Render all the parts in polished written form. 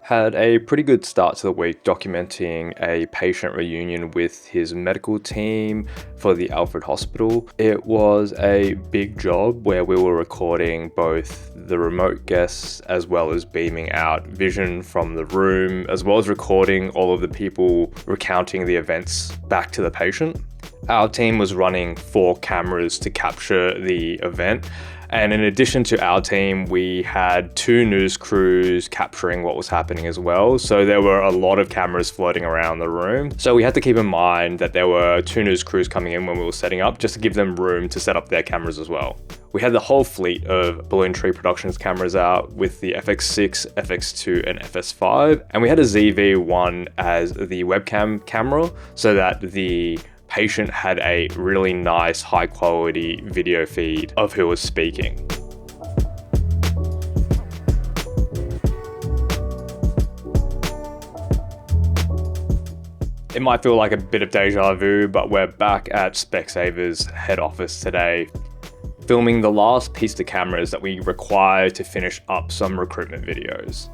Had a pretty good start to the week documenting a patient reunion with his medical team for the Alfred hospital. It was a big job where we were recording both the remote guests as well as beaming out vision from the room, as well as recording all of the people recounting the events back to the patient. Our team was running 4 cameras to capture the event. And in addition to our team, we had 2 news crews capturing what was happening as well. So there were a lot of cameras floating around the room. So we had to keep in mind that there were 2 news crews coming in when we were setting up, just to give them room to set up their cameras as well. We had the whole fleet of Balloon Tree Productions cameras out with the FX6, FX2 and FS5. And we had a ZV-1 as the webcam camera so that the patient had a really nice high quality video feed of who was speaking. It might feel like a bit of deja vu, but we're back at Specsaver's head office today, filming the last piece of cameras that we require to finish up some recruitment videos.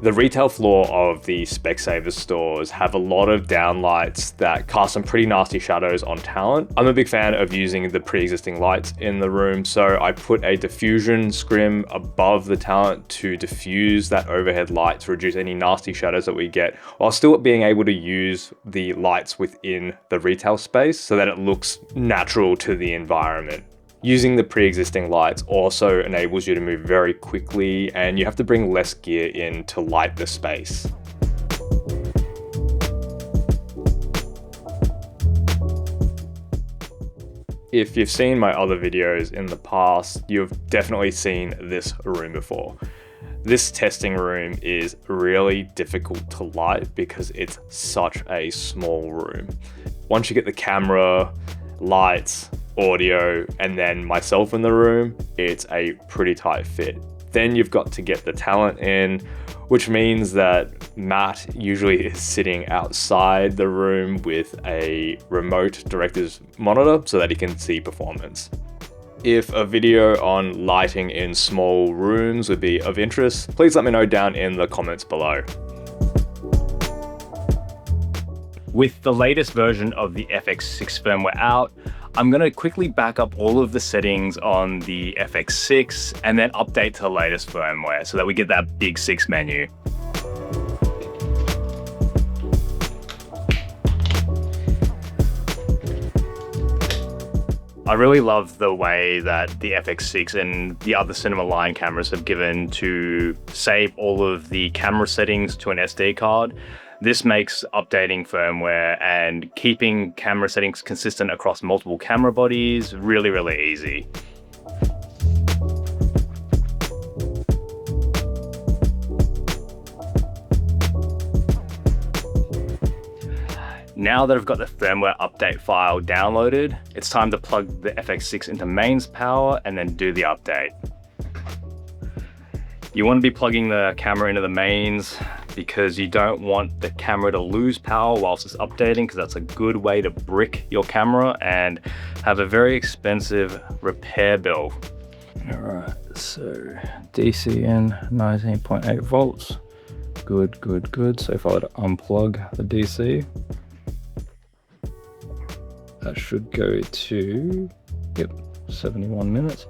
The retail floor of the Specsaver stores have a lot of downlights that cast some pretty nasty shadows on talent. I'm a big fan of using the pre-existing lights in the room, so I put a diffusion scrim above the talent to diffuse that overhead light to reduce any nasty shadows that we get, while still being able to use the lights within the retail space so that it looks natural to the environment. Using the pre-existing lights also enables you to move very quickly, and you have to bring less gear in to light the space. If you've seen my other videos in the past, you've definitely seen this room before. This testing room is really difficult to light because it's such a small room. Once you get the camera, lights, audio, and then myself in the room, it's a pretty tight fit. Then you've got to get the talent in, which means that Matt usually is sitting outside the room with a remote director's monitor so that he can see performance. If a video on lighting in small rooms would be of interest, please let me know down in the comments below. With the latest version of the FX6 firmware out, I'm going to quickly back up all of the settings on the FX6 and then update to the latest firmware so that we get that big 6 menu. I really love the way that the FX6 and the other cinema line cameras have given to save all of the camera settings to an SD card. This makes updating firmware and keeping camera settings consistent across multiple camera bodies really, really easy. Now that I've got the firmware update file downloaded, it's time to plug the FX6 into mains power and then do the update. You want to be plugging the camera into the mains because you don't want the camera to lose power whilst it's updating, because that's a good way to brick your camera and have a very expensive repair bill. All right, so DC in 19.8 volts. Good, good, good. So if I were to unplug the DC, that should go to, 71 minutes.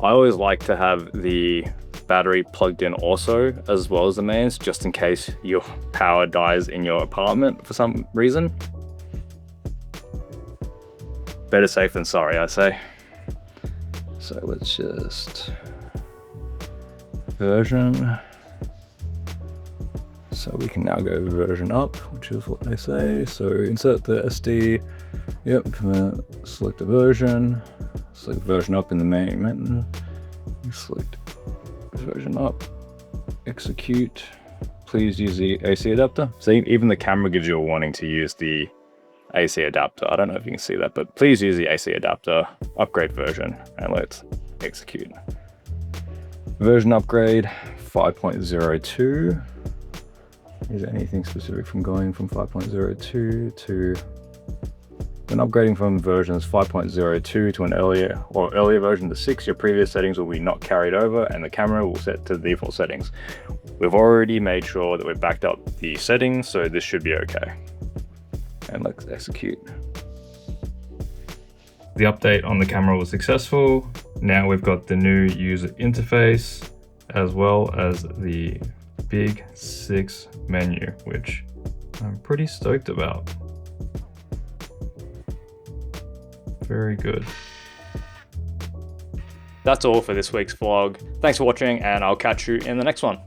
I always like to have the battery plugged in also, as well as the mains, just in case your power dies in your apartment for some reason. Better safe than sorry, I say. So let's just version. So we can now go version up, which is what they say. So insert the SD, select a version, select version up in the main menu, select version up, execute. Please use the AC adapter. See, even the camera gives you a warning to use the AC adapter. I don't know if you can see that, but please use the AC adapter, upgrade version, and let's execute. Version upgrade 5.02. Is there anything specific from going from 5.02 to when upgrading from versions 5.02 to an earlier version to 6, your previous settings will be not carried over and the camera will set to the default settings. We've already made sure that we've backed up the settings, so this should be okay. And let's execute. The update on the camera was successful. Now we've got the new user interface, as well as the Big 6 menu, which I'm pretty stoked about. Very good. That's all for this week's vlog. Thanks for watching, and I'll catch you in the next one.